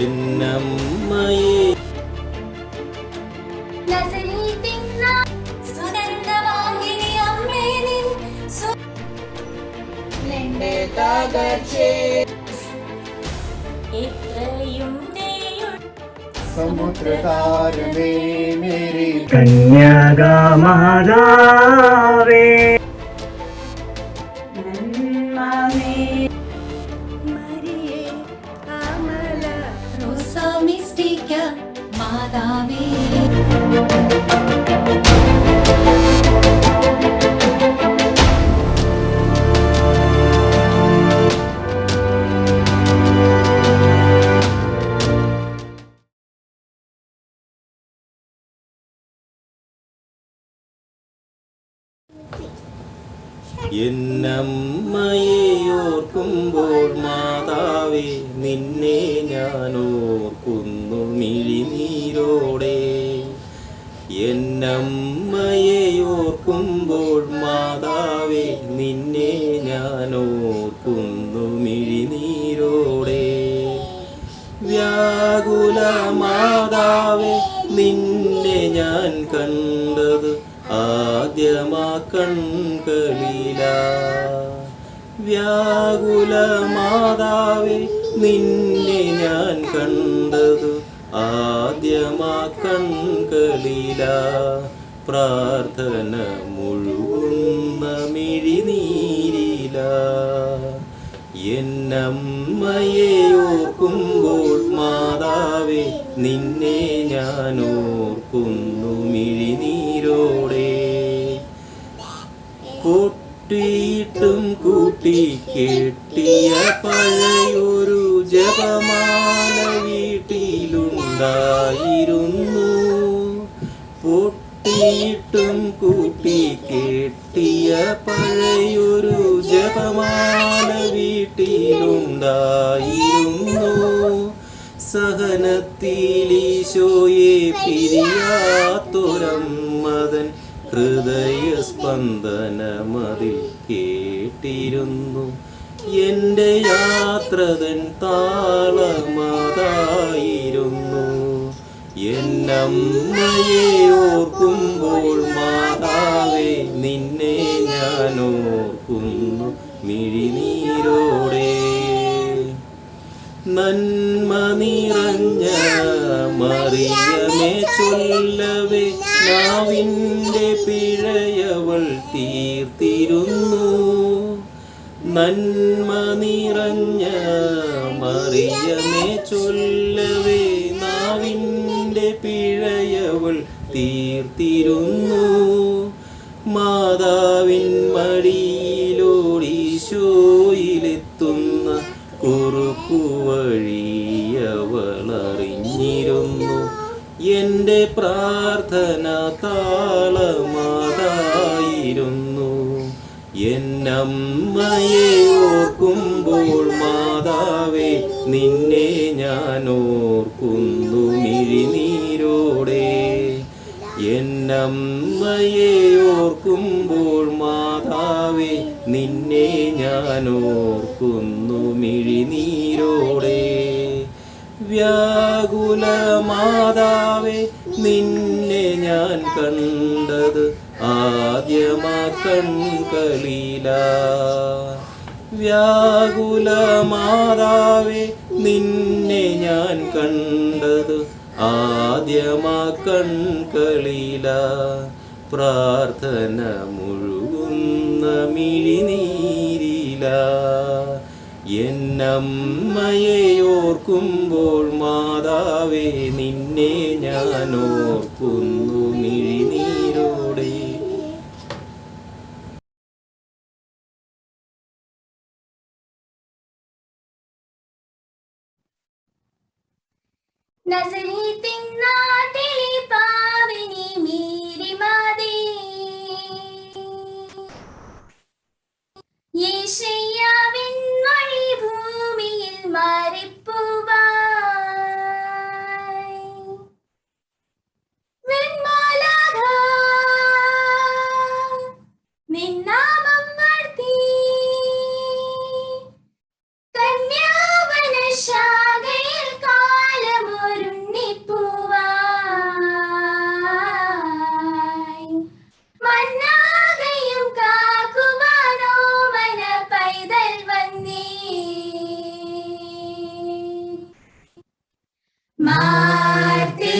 എന്നമ്മയെ സമുദ്രതാരമേ Mary കന്യകാമാതാവേ മാതാവേ എന്നമ്മയെ ഓർക്കുമ്പോൾ മാതാവേ നിന്നെ ഞാൻ ഓർക്കുന്നു മിഴിനീരോടെ. എന്നമ്മയെ ഓർക്കുമ്പോൾ മാതാവേ നിന്നെ ഞാൻ ഓർക്കുന്നു മിഴിനീരോടെ. വ്യാകുല മാതാവേ നിന്നെ ഞാൻ കണ്ടത് ആദ്യമാ കൺകളില. വ്യാകുല മാതാവേ നിന്നെ ഞാൻ കണ്ടത് ആദ്യമാ കൺകളില. പ്രാർത്ഥന മുഴുകുന്ന മിഴിനീരില. എന്നമ്മയെ ഓർക്കുമ്പോൾ മാതാവേ നിന്നെ ഞാൻ ഓർക്കുന്നു മിഴിനീരോടെ. പൊട്ടിയിട്ടും കൂട്ടി കെട്ടിയ പഴയൊരു ജപമാല വീട്ടിലുണ്ടായിരുന്നു. പൊട്ടിയിട്ടും കൂട്ടി കെട്ടിയ പഴയൊരു ജപമാല വീട്ടിലുണ്ടായിരുന്നു. സഹനത്തിലീശോയെ പിരിയാത്തൊരമ്മതൻ ഹൃദയസ്പന്ദനമതിൽ കേട്ടിരുന്നു. എൻ്റെ യാത്രതൻ താളമതായിരുന്നു. എന്നമ്മയെ ഓർക്കുമ്പോൾ മാതാവേ നിന്നെ ഞാൻ ഓർക്കുന്നു മിഴിനീരോടെ. നന്മ നിറഞ്ഞ മറിയമേ ചൊല്ലവേ നാവിൻ്റെ പിഴയവൾ തീർത്തിരുന്നു. നന്മ നിറഞ്ഞ മറിയമേ ചൊല്ലവേ നാവിൻ്റെ പിഴയവൾ തീർത്തിരുന്നു. മാതാവിൻ മടിയിലോടീശോയിലെത്തുന്ന കുറുക്കുവഴിയവളറിഞ്ഞിരുന്നു. എൻ്റെ പ്രാർത്ഥന താളമാതായിരുന്നു. എന്നമ്മയെ ഓർക്കുമ്പോൾ മാതാവേ നിന്നെ ഞാൻ ഓർക്കുന്നു മിഴിനീരോടെ. എന്നമ്മയെ ഓർക്കുമ്പോൾ മാതാവേ നിന്നെ ഞാൻ ഓർക്കുന്നു മിഴിനീരോടെ. വ്യാകുല മാതാവേ നിന്നെ ഞാൻ കണ്ടത് ആദ്യമാ കൺകളില. വ്യാകുല മാതാവേ നിന്നെ ഞാൻ കണ്ടത് ആദ്യമാ കൺകളില. പ്രാർത്ഥന മുഴുകുന്ന മിഴിനീരില. എന്നമ്മയെ ഓർക്കുമ്പോൾ മാതാവേ നിന്നെ ഞാൻ ഓർക്കുന്നു മിഴിനീരോടെ. നസറീത്തിൻ നാട്ടിലെ പാവനി മേരിമാതേ, യേശയ്യാവിൻ വഴി ഭൂമിയിൽ മാറിപ്പോവായി. വെൺമാലാഖ നിൻ നാമം വാഴ്ത്തി, കന്യാവന ശാഖയിൽ മാർത്തേ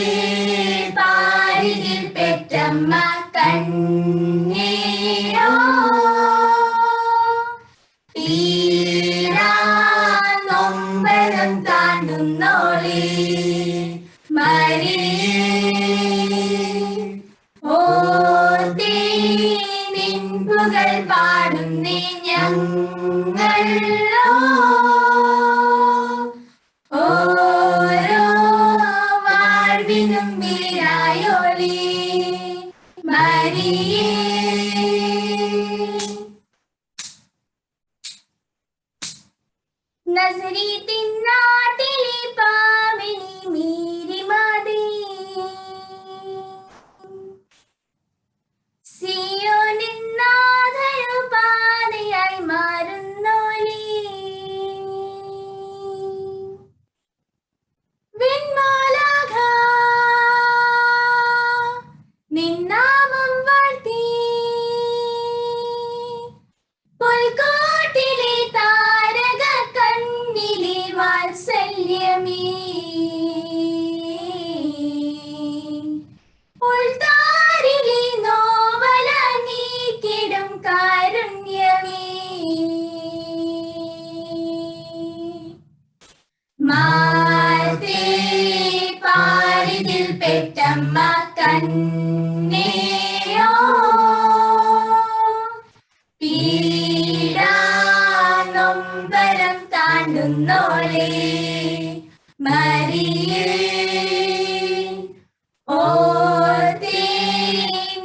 പാരിതിൽ പെറ്റമ്മ കണ്ണീരോ പീഡാ നൊമ്പരം താണ്ടുന്നോളേ മരിയേ ഓർത്തേ നിൻപുകൾ പാടുന്നേ ഞങ്ങളോ ഓരോ വാഴ്വിനും വീരായോളി മരിയേ. നസരീത്തിൻ നാട്ടിലെ പാവനി മീരിമാതേ സിയോനിൻ നാഥനു പാതയായി മാറുന്നോളേ വിൺമാലാഖ നിന്നാമം വാഴ്ത്തി പുൽക്കൂട്ടിലെ താരക കണ്ണിലെ വാത്സല്യമേ ഉൾത്താരിലെ നോവല നീക്കിടും കാരുണ്യമേ മാർത്തേ പാരിതിൽ പെറ്റമ്മ കണ്ണേയോ പീഡാ നൊമ്പരം താണ്ടുന്നോളേ മരിയേ ഓർത്തേ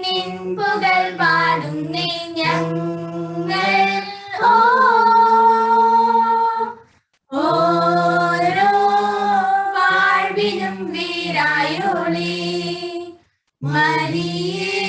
നിൻപുകൾ പാടുന്നേ ഞങ്ങൾ ഓരോ വാഴ്വിനും വീരായോളേ മരിയേ.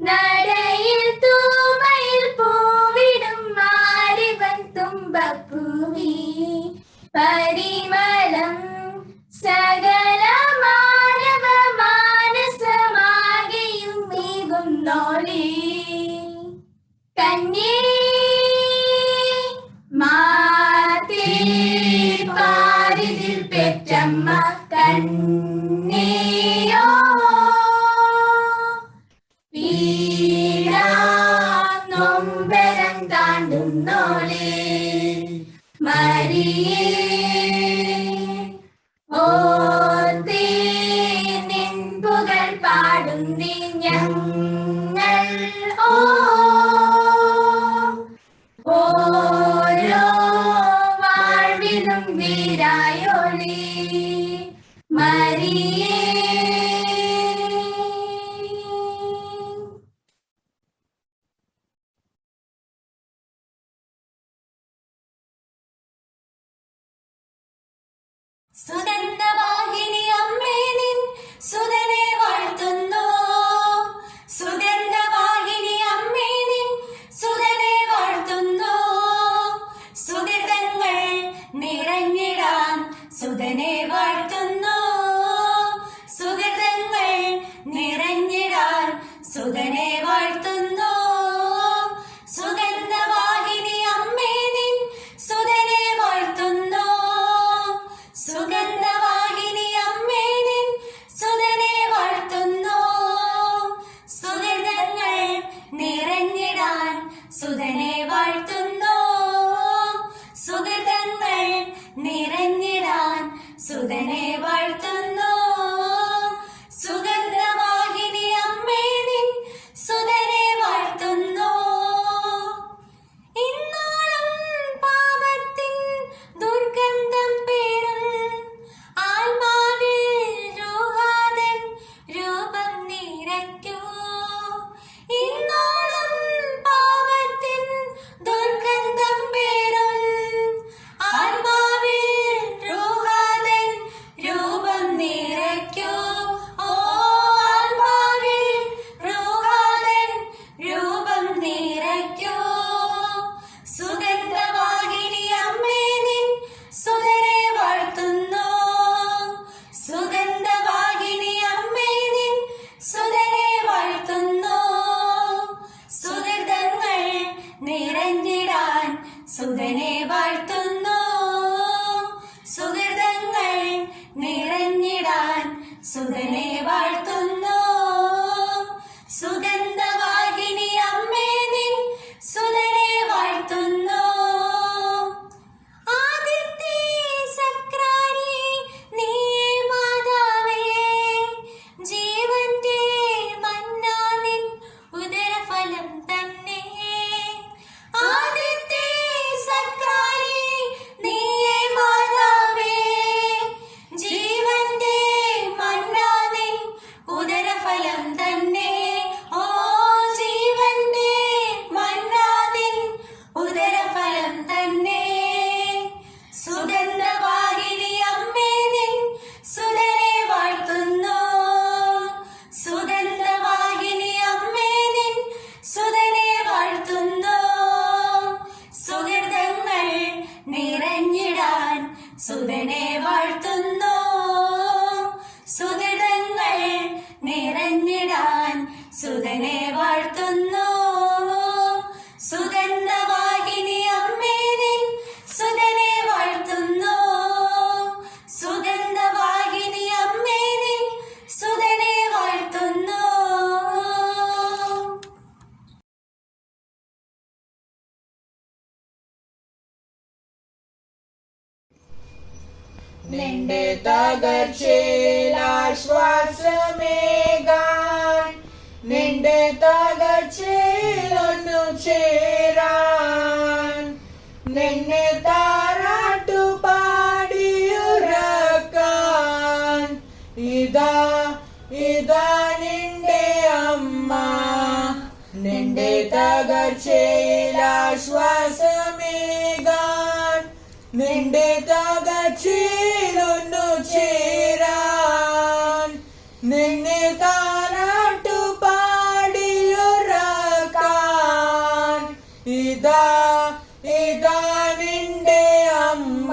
നടയിൽ തൂമയിൽ പൂവിടും മാരിവൻ തുമ്പപ്പൂവി പരിമളം സകല മാനവ മാനസമാകെയും നീകുന്നോളേ കന്യേ മാതേ പാരിതിൽ പെറ്റമ്മ കന്യയോ പീഡാ നൊമ്പരം താണ്ടുന്നോളേ മരിയേ ഓർത്തേ നിൻപുകൾ പാടുന്നേ ഞങ്ങൾ ഓരോ വാഴ്വിനും വീരായോളി മരിയേ. സുഗന്ധവാഹിനി അമ്മേ നിൻ സുതനെ വാഴ്ത്തുന്നു. സുഗന്ധവാഹിനി അമ്മേ നിൻ സുതനെ വാഴ്ത്തുന്നു. സുഗന്ധങ്ങൾ നിറഞ്ഞിടാൻ സുതനെ വാഴ്ത്തുന്നു. സുഗന്ധങ്ങൾ നിറഞ്ഞിടാൻ സുതനെ വാഴ്ത്തുന്നു. സുഗന്ധവാഹിനി അമ്മേ നിൻ സുതനെ വാഴ്ത്തുന്നു. സുഗന്ധവാഹിനി അമ്മേ നിൻ സുതനെ വാഴ്ത്തുന്നു. സുഗന്ധങ്ങൾ നിറഞ്ഞിടാൻ സുതനെ വാഴ്ത്തുന്നു. സുഗന്ധങ്ങൾ നിറഞ്ഞിടാൻ സുതനെ വാഴ്ത്തുന്നു. സുഗന്ധവാഹിനി അമ്മേ നിൻ സുതനെ വാഴ്ത്തുന്നു. ഇന്നോളം പാപത്തിൻ ദുർഗന്ധം പേറും ആത്മാവിൽ രൂഹാതൻ രൂപം നിറയ്ക്കൂ. ഇന്നോളം പാപത്തിൻ ദുർഗന്ധം പേറും നിറഞ്ഞിടാൻ സുതനെ വാഴ്ത്തുന്നു. സുഹൃതങ്ങൾ നിറഞ്ഞിടാൻ സുതനെ വാഴ്ത്തുന്നു. സുഗന്ധവാഹിനി അമ്മേ നിൻ സുതനെ വാഴ്ത്തുന്നു. ആദിത്യ സക്രാരി നീയേ മാതാവേ, ജീവന്റെ മന്നാ നിൻ ഉദരഫലം തന്നെ. ആദിത്യ സക്രാരി നീയേ മാതാവേ, ജീവന്റെ മന്നാ നിൻ ഉദരഫലം തന്നെ. ഓ ജീവന്റെ മന്നാ നിൻ ഉദരഫലം തന്നെ. സുഗന്ധവാഹിനി അമ്മേ നിൻ സുതനെ വാഴ്ത്തുന്നു. സുഗന്ധവാഹിനി അമ്മേ നിൻ സുതനെ വാഴ്ത്തുന്നു. സുഹൃതങ്ങൾ നിറഞ്ഞിടാൻ സുതനെ വാഴ്ത്തുന്നു. സുഹൃതങ്ങൾ നിറഞ്ഞിടാൻ സുതനെ വാഴ്ത്തുന്നു. സുഗന്ധവാഹിനി അമ്മേ നിൻ സുതനെ വാഴ്ത്തുന്നു. സുഗന്ധവാഹിനി അമ്മേ നിൻ സുതനെ വാഴ്ത്തുന്നു. നിന്റെ തകർച്ചയിൽ ആശ്വാസമേകാൻ, നിന്റെ തകർച്ചയിൽ ഒന്നു ചേരാൻ, നിന്നെ താരാട്ടു പാടിയുറക്കാൻ, ഇതാ ഇതാ നിന്റെ അമ്മ. നിന്റെ തകർച്ചയിൽ ആശ്വാസമേകാൻ, നിന്റെ തകർച്ചയിൽ ഒന്നു ചേരാൻ, നിന്നെ താരാട്ടു പാടിയുറക്കാൻ, ഇതാ ഇതാ നിന്റെ അമ്മ.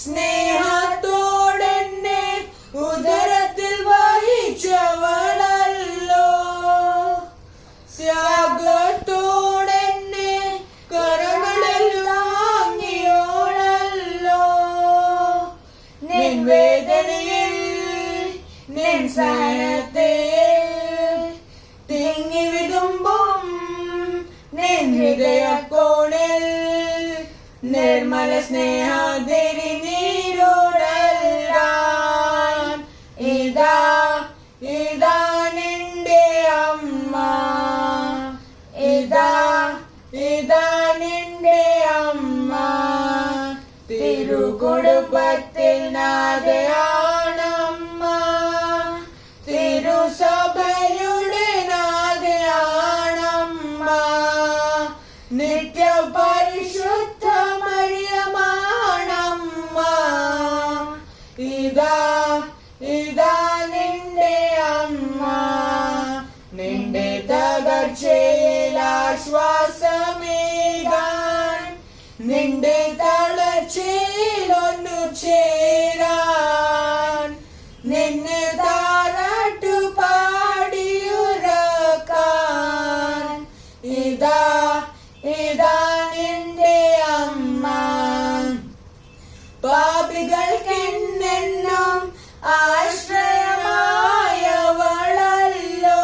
സ്നേഹത്തോടെന്നെ ഉദരത്തിൽ വഹിച്ചവളല്ലോ, ത്യാഗത്തോടെന്നെ കരങ്ങളിൽ താങ്ങിയോളല്ലോ. നിൻ വേദനയിൽ നിൻ സഹനത്തിൽ തിങ്ങി വിതുമ്പും നിൻ ഹൃദയക്കോണിൽ നിർമ്മല സ്നേഹതിരി നീരോടല്ലാൻ, ഇതാ ഇതാ നിന്റെ അമ്മ. ഇതാ ഇതാ നിന്റെ അമ്മ. തിരുകുടുംബത്തിൽ നാഥയാണമ്മ, തിരുസഭയുടെ നാഥയാണമ്മ, നിത്യ പരിശുദ്ധ മറിയമാണമ്മ. ഇതാ ഇതാ നിന്റെ അമ്മ. നിന്റെ തകർച്ചയിൽ ആശ്വാസമേകാൻ, നിന്റെ തളർച്ചയിൽ ഒന്നു ചേരാൻ, നിന്നെ താരാട്ടു പാടിയുറക്കാൻ, ഇതാ ഇതാ നിന്റെ അമ്മ. പാപികൾക്കെന്നെന്നും ആശ്രയമായവളല്ലോ,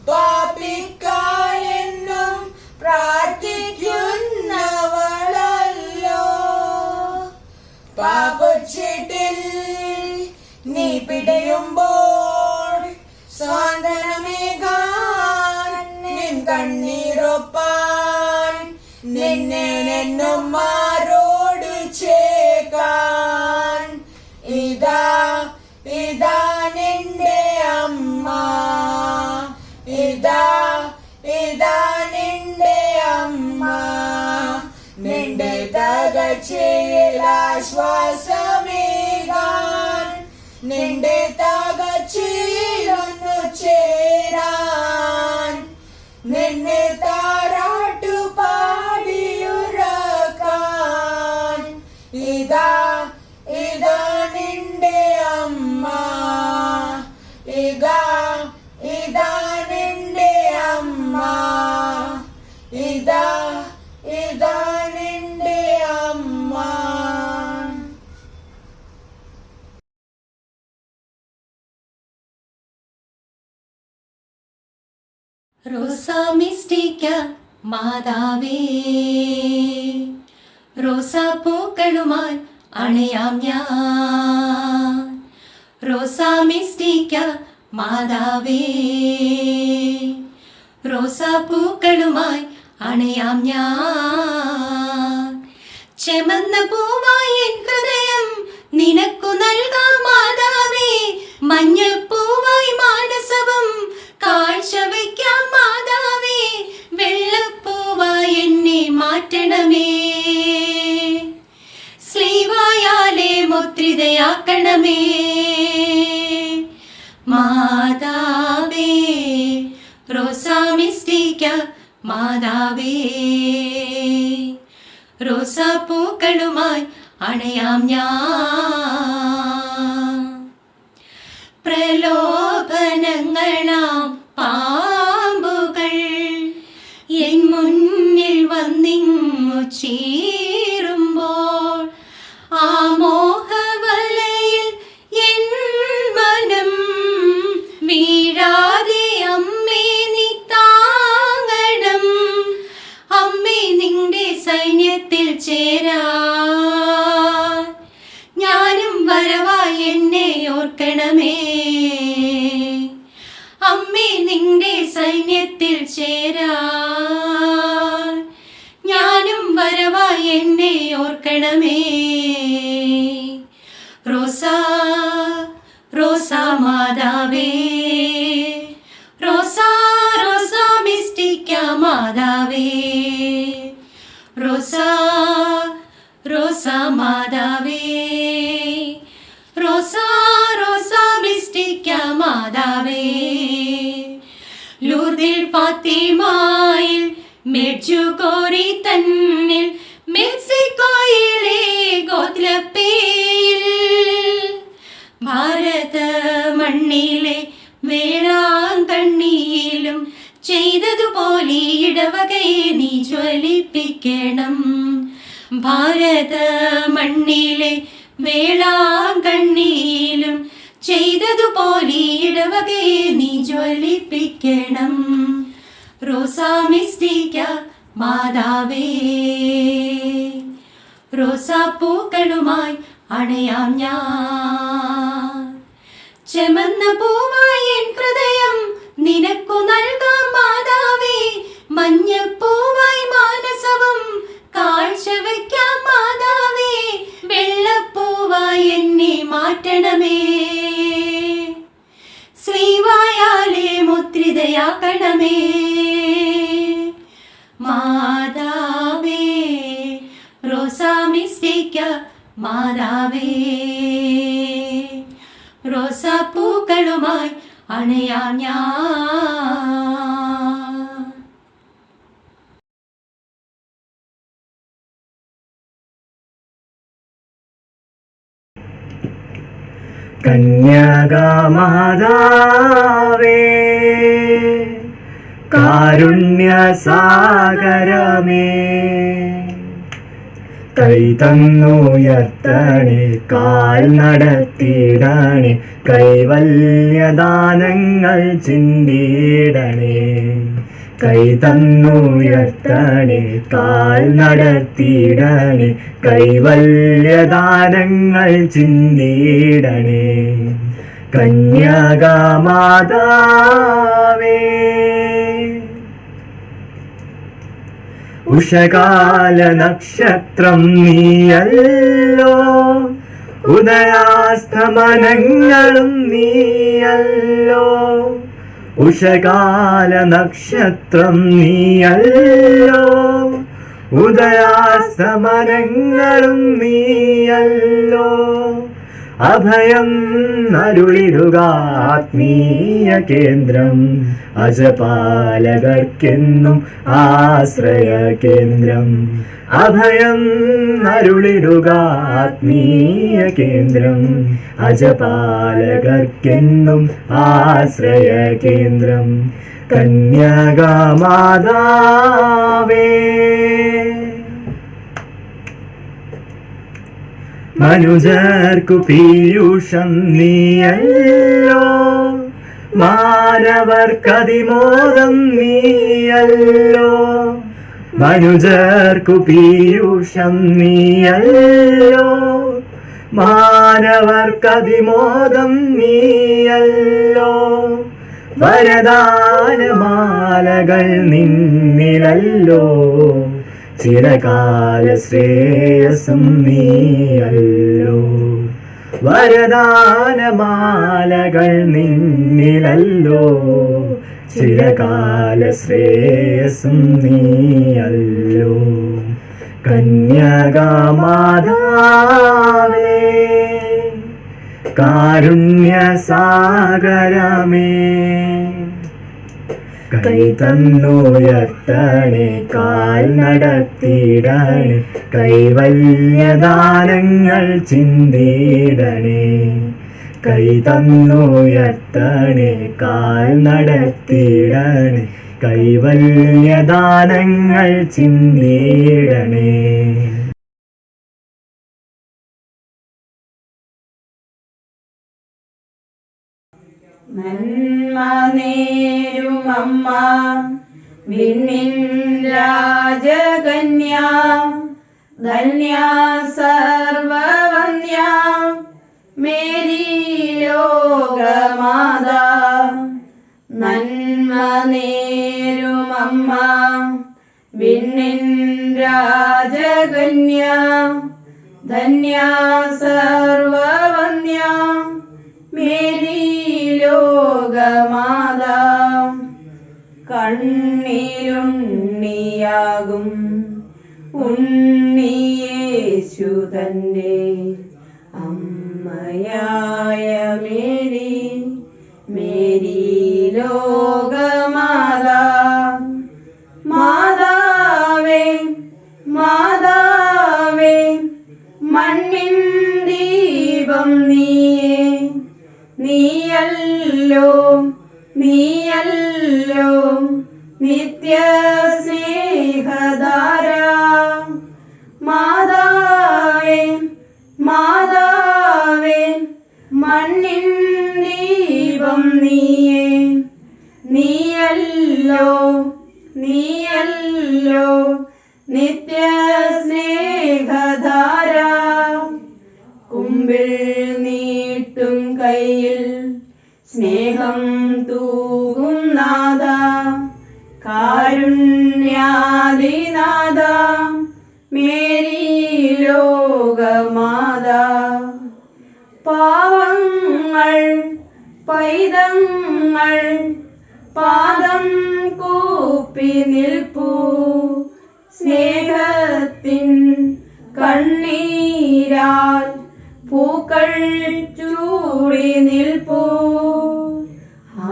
പാപിക്കായെന്നും പ്രാർത്ഥിക്കുന്നവളല്ലോ. പാപച്ചീട്ടിൽ നീ പിടയുമ്പോൾ സ്വാതന്ത്ര്യമേകാൻ, നിൻ കണ്ണീരൊപ്പാൻ, നിന്നെ എന്നും മാറോട് ചേക്കാൻ, ഇതാ ഇതാ നിന്റെ അമ്മ. ഇതാ ഇതാ നിന്റെ അമ്മ. നിന്റെ തകർച്ചയിൽ ആശ്വാസമേകാൻ, നിന്റെ തകർച്ചയിൽ ഒന്നു ചേരാൻ, നിന്നെ താരാട്ടു പാടിയുറക്കാൻ, ഇതാ ഇതാ നിന്റെ അമ്മ. ഇതാ ഇതാ നിന്റെ അമ്മ. റോസാമിസ്റ്റിക്ക മാതാവേ, റോസാപ്പൂക്കളുമായി അണയാം ഞാൻ. റോസാമിസ്റ്റിക്ക മാതാവേ, റോസാപ്പൂക്കളുമായി അണയാം ഞാൻ. ചെമന്ന പൂവായി എൻ ഹൃദയം നിനക്കു നൽകാം മാതാവേ, മഞ്ഞപ്പൂവായി മാനസവും കാഴ്ചവയ്ക്കാം മാതാവേ, വെള്ളപ്പൂവായി എന്നെ മാറ്റണമേ, സ്ലീവായാലേ മുദ്രിതയാക്കണമേ മാതാവേ. റോസാമിസ്റ്റിക്ക മാതാവേ, റോസാപ്പൂക്കളുമായി അണയാം ഞാൻ. പ്രലോഭനങ്ങളാം പാമ്പുകൾ എൻ മുന്നിൽ വന്നിങ്ങു ചീറുമ്പോൾ, ആ മോഹവലയിൽ എൻ മനം വീഴാതെ അമ്മേ നീ താങ്ങണം. അമ്മേ നിന്റെ സൈന്യത്തിൽ ചേരാ ഞാനും വരവായി എന്നെ ഓർക്കണമേ. അമ്മേ നിന്റെ സൈന്യത്തിൽ ചേരാ ഞാനും വരവായി എന്നെ ഓർക്കണമേ. റോസാ റോസാ മാതാവേ, റോസാ റോസാ മിസ്റ്റിക്ക മാതാവേ, റോസാ റോസാ മാതാവേ, റോസാ റോസാ മിസ്റ്റിക്ക മാതാവേ. ലൂർദിൽ ഫാത്തിമായിൽ മെഡ്ജുഗോരി തന്നിൽ മെക്സിക്കോയിലെ ഗോത്രപ്പേയിൽ ഭാരത മണ്ണിലെ വേളാങ്കണ്ണിയിലും ചെയ്തതുപോലെ ഇടവകയെ നീ ജ്വലിപ്പിക്കണം. ഭാരത മണ്ണിലെ വേളാങ്കണ്ണിയിലും ചെയ്തതുപോലെ ഇടവകയെ നീ ജ്വലിപ്പിക്കണം. റോസാമിസ്റ്റിക്ക മാതാവേ, റോസാപ്പൂക്കളുമായി അണയാം ഞാൻ. ചെമന്ന പൂവായി എൻ ഹൃദയം നിനക്കു നൽകാം മാതാവേ, മഞ്ഞപ്പൂവായി മാനസവും കാഴ്ചവയ്ക്കാം മാതാവേ, വെള്ളപ്പൂവായി എന്നെ മാറ്റണമേ, സ്ലീവായാലേ മുദ്രിതയാക്കണമേ മാതാവേ. റോസാമിസ്റ്റിക്ക മാതാവേ, റോസാപ്പൂക്കളുമായി അണയാം ഞാൻ. കന്യകാമാതാവേ, കാരുണ്യസാഗരമേ, കൈ തന്നുയർത്തണേ, കാൽ നടത്തിയിടണേ, കൈവല്യദാനങ്ങൾ ചിന്തിയിടണേ. കൈ തന്നുയർത്തണേ, കാൽ നടത്തിയിടണേ, കൈവല്യദാനങ്ങൾ ചിന്തിയിടണേ. കന്യകാമാതാവേ, ഉഷകാല നക്ഷത്രം നീയല്ലോ, ഉദയാസ്തമനങ്ങളും നീയല്ലോ. ഉഷകാല നക്ഷത്രം നീയല്ലോ, ഉദയാസ്തമനങ്ങളും നീയല്ലോ. അഭയം അരുളിടുക ആത്മീയ കേന്ദ്രം, അജപാലകർക്കെന്നും ആശ്രയ കേന്ദ്രം. അഭയം അരുളിടുക ആത്മീയ കേന്ദ്രം, അജപാലകർക്കെന്നും ആശ്രയ കേന്ദ്രം. കന്യകാമാതാവേ, മനുജർക്കു പീയൂഷം നീയല്ലോ, മാനവർക്കതിമോദം നീയല്ലോ, മനുജർക്കു പീയൂഷം നീയല്ലോ. മാനവർക്കതിമോദം നീയല്ലോ, വരദാനമാലകൾ നിന്നിലല്ലോ, ചിരകാല ശ്രേയസും നീയല്ലോ. വരദാനമാലകൾ നിന്നിലല്ലോ, ചിരകാല ശ്രേയസും നീയല്ലോ. കന്യകാമാതാവേ, കാരുണ്യസാഗരമേ, കൈ തന്നുയർത്തണേ, കാൽ നടത്തിയിടണേ, കൈവല്യദാനങ്ങൾ ചിന്തിയിടണേ. കൈ തന്നുയർത്തണേ, കാൽ നടത്തിയിടണേ, കൈവല്യദാനങ്ങൾ ചിന്തിയിടണേ. നന്മ നേരുമമ്മ വിണ്ണിൻ രാജകന്യ, ധന്യ സർവവന്യ മേരി ലോകമാതാ. നന്മ നേരുമമ്മ വിണ്ണിൻ രാജകന്യ, ധന്യ സർവവന്യ മേരി ലോകമാതാ. കണ്ണിലുണ്ണിയാകും ഉണ്ണിയേശു തന്റെ അമ്മയായ മേരി, മേരി ലോകമാതാ. മാതാവേ മാതാവേ മണ്ണിൻ ദീപം നീയേ, നീയല്ലോ നീയല്ലോ നിത്യ സ്നേഹധാര. മാതാവേ മാതാവേ മണ്ണിൻ ദീപം നീയേ, നീയല്ലോ നീയല്ലോ നിത്യ സ്നേഹധാര. കുമ്പിൾ നീട്ടും കയ്യിൽ സ്നേഹം തൂകും നാഥ, കാരുണ്യാദിനാഥ മേരി ലോകമാതാ. പാവങ്ങൾ പൈതങ്ങൾ പാദം കൂപ്പി നിൽപ്പൂ, സ്നേഹത്തിൻ കണ്ണീരാൽ പൂക്കൾ ചൂടി നിൽപ്പൂ.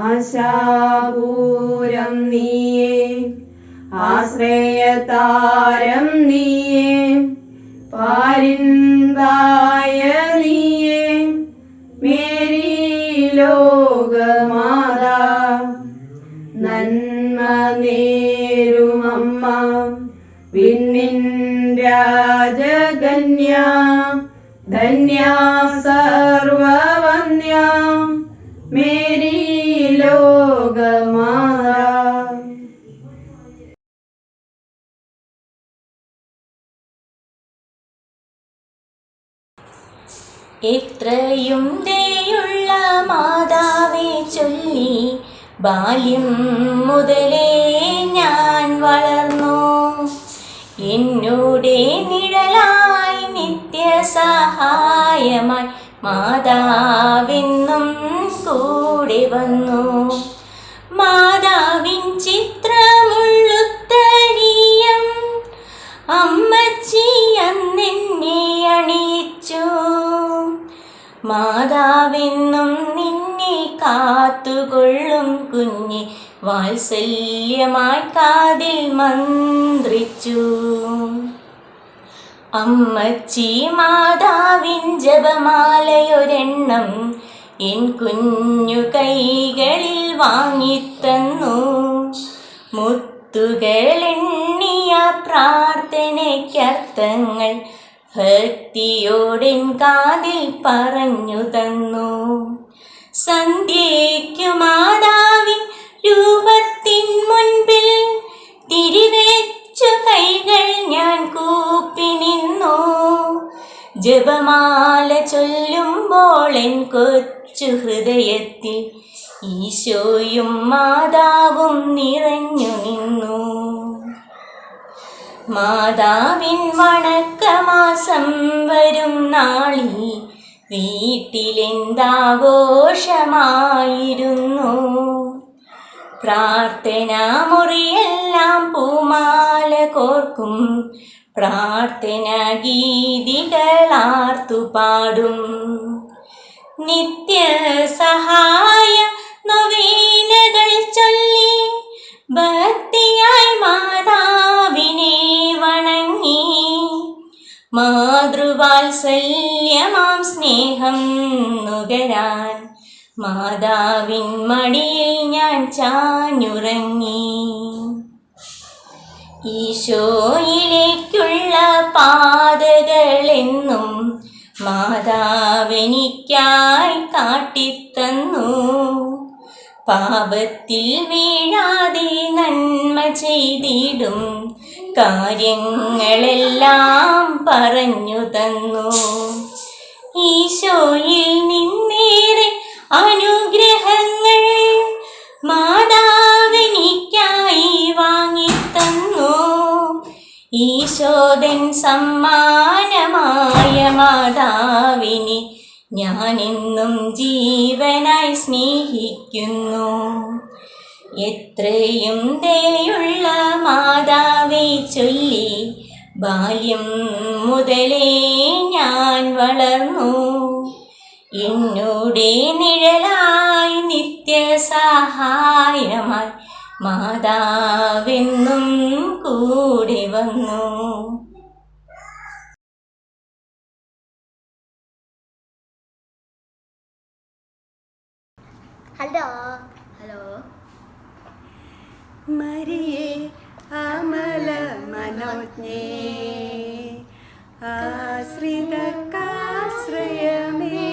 ആശാപൂരം നീയേ, ആശ്രയതാരം നീയേ, പാരിന്തായ നീയേ മേരി ലോകമാതാ. നന്മ നേരുമമ്മ വിണ്ണിൻ രാജകന്യ, ധന്യ സർവവന്യ മേരി ലോകമാതാ. എത്രയും ദയുള്ള മാതാവേ ചൊല്ലി, ബാല്യം മുതലേ ഞാൻ വളർന്നു. എന്നോടെ നിഴലായി നിത്യസഹായമായി മാതാവെന്നും കൂടെ വന്നു. മാതാവിൻ ചിത്രമുള്ളുത്തരീയം അമ്മച്ചി അന്നെന്നെ അണിയിച്ചു. മാതാവെന്നും നിന്നെ കാത്തുകൊള്ളും കുഞ്ഞെ വാത്സല്യമായി കാതിൽ മന്ത്രിച്ചു. അമ്മച്ചി മാതാവിൻ ജപമാലയൊരെണ്ണം എൻ കുഞ്ഞു കൈകളിൽ വാങ്ങിത്തന്നു. മുത്തുകളെണ്ണിയ പ്രാർത്ഥനയ്ക്കർത്ഥങ്ങൾ ഭക്തിയോടെൻ കാതിൽ പറഞ്ഞു തന്നു. സന്ധ്യയ്ക്കു മാതാവിൻ രൂപത്തിൻ മുൻപിൽ തിരിവെച്ചു കൈകൾ ഞാൻ കൂപ്പി നിന്നു. ജപമാല ചൊല്ലുമ്പോൾ എൻ കൊച്ചു ഹൃദയത്തിൽ ഈശോയും മാതാവും നിറഞ്ഞു നിന്നു. മാതാവിൻ വണക്കമാസം വരും നാളിൽ വീട്ടിലെന്താഘോഷമായിരുന്നു. പ്രാർത്ഥനാ മുറിയെല്ലാം പൂമാല കോർക്കും, പ്രാർത്ഥന ഗീതികളാർത്തുപാടും. നിത്യസഹായ നൊവേനകൾ ചൊല്ലി ഭക്തിയായി മാതാവിനെ വണങ്ങി. മാതൃവാത്സല്യമാം സ്നേഹം നുകരാൻ മാതാവിൻ മടിയിൽ ഞാൻ ചാഞ്ഞുറങ്ങി. ഈശോയിലേക്കുള്ള പാതകളെന്നും മാതാവെനിക്കായി കാട്ടിത്തന്നു. പാപത്തിൽ വീഴാതെ നന്മ ചെയ്തിടും കാര്യങ്ങളെല്ലാം പറഞ്ഞു തന്നു. ഈശോയിൽ നിന്നേറെ അനുഗ്രഹങ്ങൾ മാതാവെനിക്കായി വാങ്ങിത്തന്നു. ഈശോദൻ സമ്മാനമായ മാതാവിനെ ഞാനെന്നും ജീവനായി സ്നേഹിക്കുന്നു. എത്രയും ദയുള്ള മാതാവേ ചൊല്ലി ബാല്യം മുതലേ ഞാൻ വളർന്നു. എന്നോടെ നിഴലായി നിത്യസഹായമായി മാതാവെന്നും കൂടെ വന്നു. ഹലോ മരിയേ അമല മനോജ്ഞേ ആശ്രിതക്കാശ്രയമേ.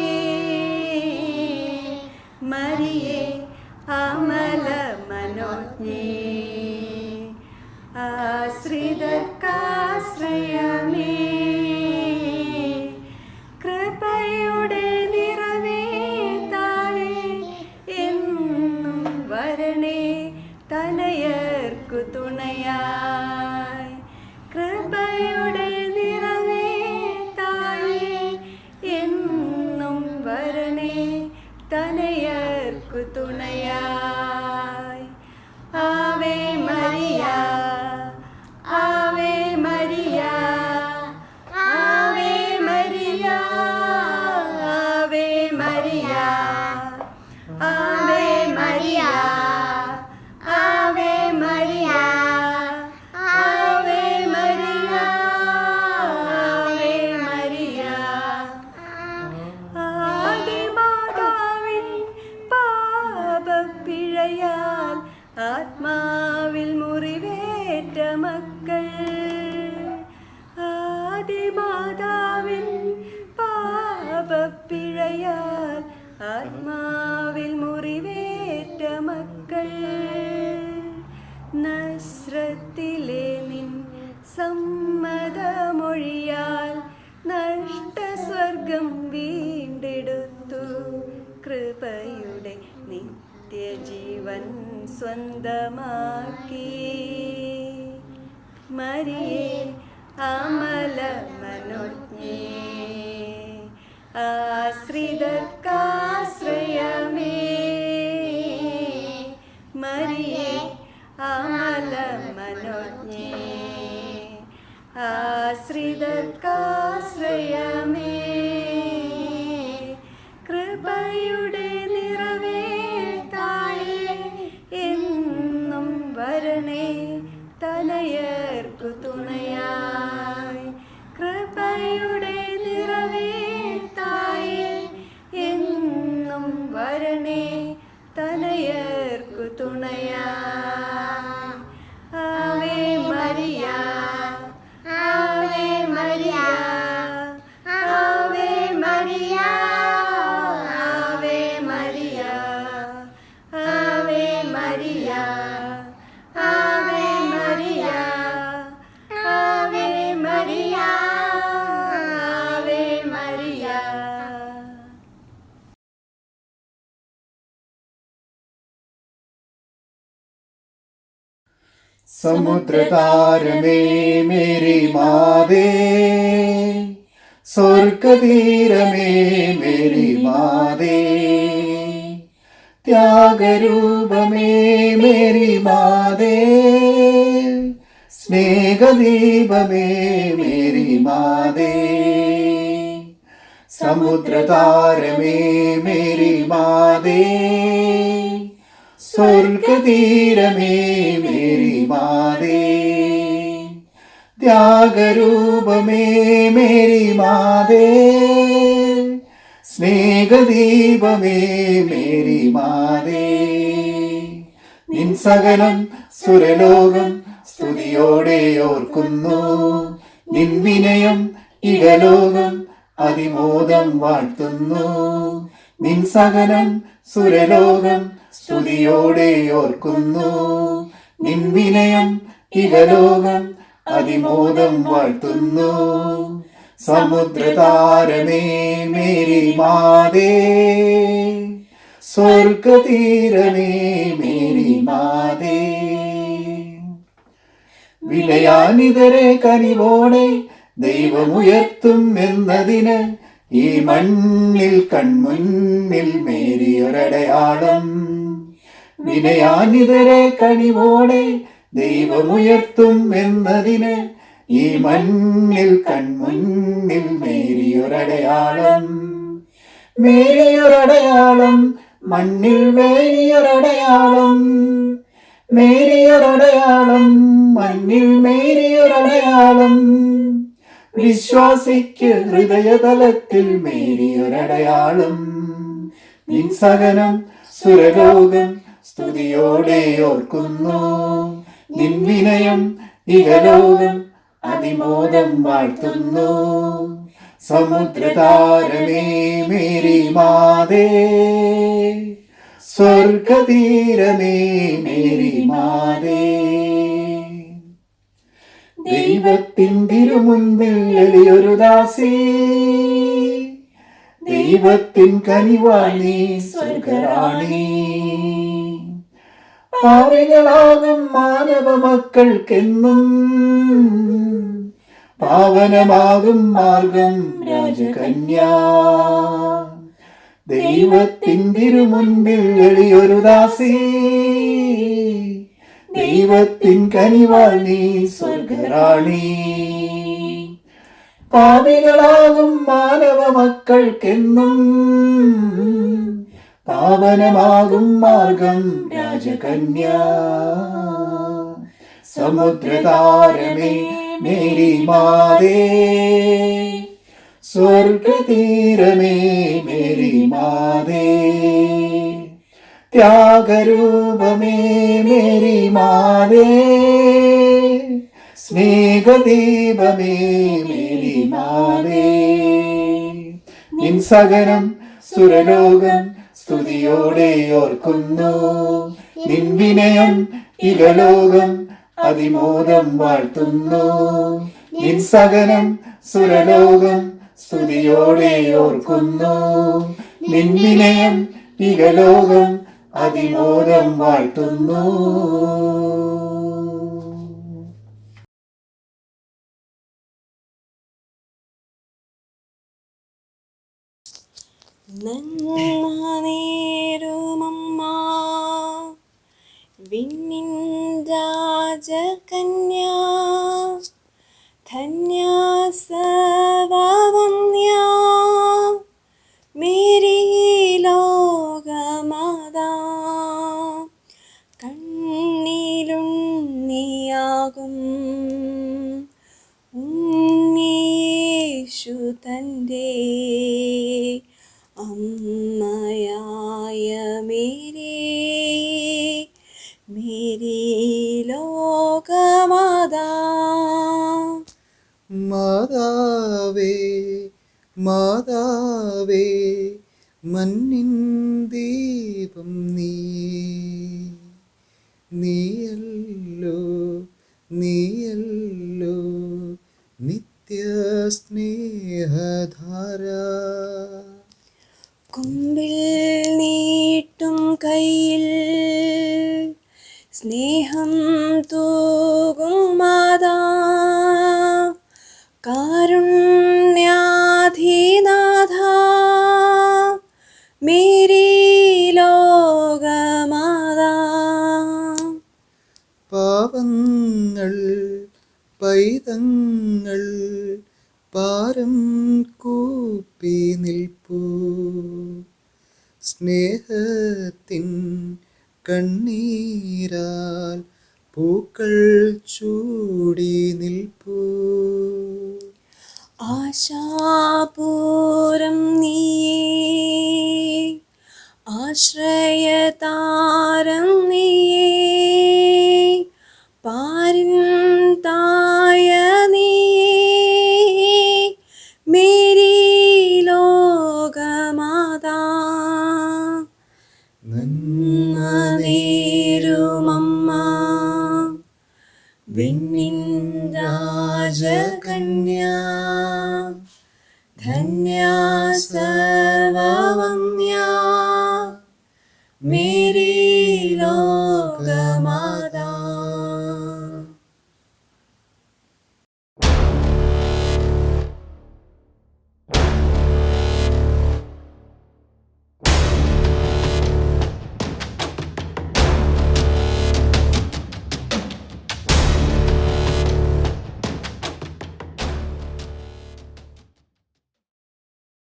മരിയേ അമല മനോജ്ഞേ ആശ്രിതക്കാശ്രയമേ. കൃപയുടെ നിറവേ താഴെ എന്നും വരണേ തനയർക്കു തുണയായി. കൃപയുടെ നിറവേ താഴെ എന്നും വരണേ തനയർക്കു തുണയായി. Ave Maria Ave Maria Ave Maria Ave Maria Ave Maria Ave Maria Ave Maria Ave Maria. ആദിമാതാവിൻ പാപപ്പിഴയാൽ ആത്മാവിൽ മുറിവേറ്റ മക്കൾ. ആദിമാതാവിൻ പാപപ്പിഴയാൽ ആത്മാവിൽ മുറിവേറ്റ മക്കൾ. നസ്രത്തിലെ നിൻ സമ്മതമൊഴിയാൽ നഷ്ടസ്വർഗം വീണ്ടെടുത്തു. കൃപയുടെ നിത്യജീവൻ സ്വന്തമാക്കി. മരിയേ അമല മനോജ്ഞേ ആശ്രിതർക്കാശ്രയമേ. മരിയേ അമല മനോജ്ഞേ ആശ്രിതർക്കാശ്രയമേ. കൃപയുടെ നിറവേ താഴെ എന്നും വരണേ തനയർക്കു തുണയായി. കൃപയുടെ നിറവേ താഴെ എന്നും വരണേ തനയർക്കു തുണയായി. Ave Maria Ave Maria സമുദ്രതാരമേ Mary മാതേ, സ്വർഗതീരമേ മേരി മാതേ, ത്യാഗരൂപമേ മേരി മാതേ, സ്നേഹദീപമേ മേരി മാതേ, സമുദ്രതാരമേ മേരി മാതേ, സ്വർഗതീരമേ മേരി മാതേ, ത്യാഗരൂപമേ മേരി മാതേ, സ്നേഹദീപമേ മേരി മാതേ, നിൻ സകലം സുരലോകം സ്തുതിയോടെ ഓർക്കുന്നു, നിൻ വിനയം ഇഹലോകം അതിമോദം വാഴ്ത്തുന്നു, നിൻ സകലം സുരലോകം സ്തുതിയോടെ ഓർക്കുന്നു, നിൻ വിനയം ഇഹലോകം അതിമോദം വാഴ്ത്തുന്നു, സമുദ്രതാരമേ മേരി മാതേ, സ്വർഗതീരമേ മേരി മാതേ, വിനയാനിതരെ കനിവോടെ ദൈവമുയർത്തും എന്നതിന് ഈ മണ്ണിൽ കൺമുന്നിൽ മേരിയൊരടയാളം, വിനയാനിതരെ കനിവോടെ ദൈവമുയർത്തും എന്നതിന് ഈ മണ്ണിൽ കൺമുന്നിൽ മേരിയൊരടയാളം, മേരിയൊരടയാളം മണ്ണിൽ മേരിയൊരടയാളം, മേരിയൊരടയാളം മണ്ണിൽ മേരിയൊരടയാളം, വിശ്വാസിക്ക് ഹൃദയതലത്തിൽ മേരിയൊരടയാളം, നിൻ സകലം സുരലോകം സ്തുതിയോടെ ഓർക്കുന്നു, നിൻ വിനയം ഇഹലോകം അതിമോദം വാഴ്ത്തുന്നു, സമുദ്രതാരമേ മേരി മാതേ, സ്വർഗതീരമേ മേരി മാതേ, ദൈവത്തിൻ തിരുമുൻപിൽ എളിയൊരു ദാസി, ദൈവത്തിൻ കനിവാണി സ്വർഗറാണി, പാവികളാകും മാനവ മക്കൾക്കെന്നും പാവനമാകും മാർഗം രാജകന്യാ, ദൈവത്തിൻ തിരുമുൻപിൽ എളിയൊരു ദാസി, ദൈവത്തിൻ കനിവാണി സ്വർഗറാണി, പാവികളാകും മാനവ മക്കൾക്കെന്നും പാവനമാകും മാർഗം രാജകന്യാ, സമുദ്രതാരമേ മേരി മാതേ, സ്വർഗതീരമേ മേരി മാതേ, ത്യാഗരൂപമേ മേരി മാതേ, സ്നേഹദീപമേ മേരി മാതേ, നിൻ സകലം സുരലോകം സ്തുതിയോടെ ഓർക്കുന്നു, നിൻ വിനയം ഇഹലോകം അതിമോദം വാഴ്ത്തുന്നു, നിൻ സകലം സുരലോകം സ്തുതിയോടെ ഓർക്കുന്നു, നിൻ വിനയം ഇഹലോകം അതിമോദം വാഴ്ത്തുന്നു. നന്മനേരുമമ്മ വിണ്ണിൻ രാജകന്യാ, ധന്യാസവന്യാ മേരി ലോകമാതാ, കണ്ണിലുണ്ണിയാകും ഉണ്ണീശു തൻ്റെ അമ്മയായ മേരി, മേരി ലോകമാതാ. മാതാവേ മാതാവേ മണ്ണിൻ ദീപം നീയല്ലോ നീയല്ലോ നിത്യസ്നേഹധാര, കുമ്പിൽ നീട്ടും കയ്യിൽ സ്നേഹം തൂകും മാതാ കാരുണ്യാധിനാഥ മേരി ലോകമാതാ. പാവങ്ങൾ പൈതങ്ങൾ പാരം കൂപ്പി നിൽപ്പൂ, സ്നേഹത്തിൻ കണ്ണീരാൽ പൂക്കൾ ചൂടി നിൽപ്പൂ. ആശാപൂരം നീയേ, ആശ്രയതാരം നീയേ, പാരിൻ തായ നീയേ, മേരി ലോകമാതാ. നന്മ നേരുമമ്മ വിണ്ണിൻ രാജകന്യാ, ധന്യ സർവവന്യാ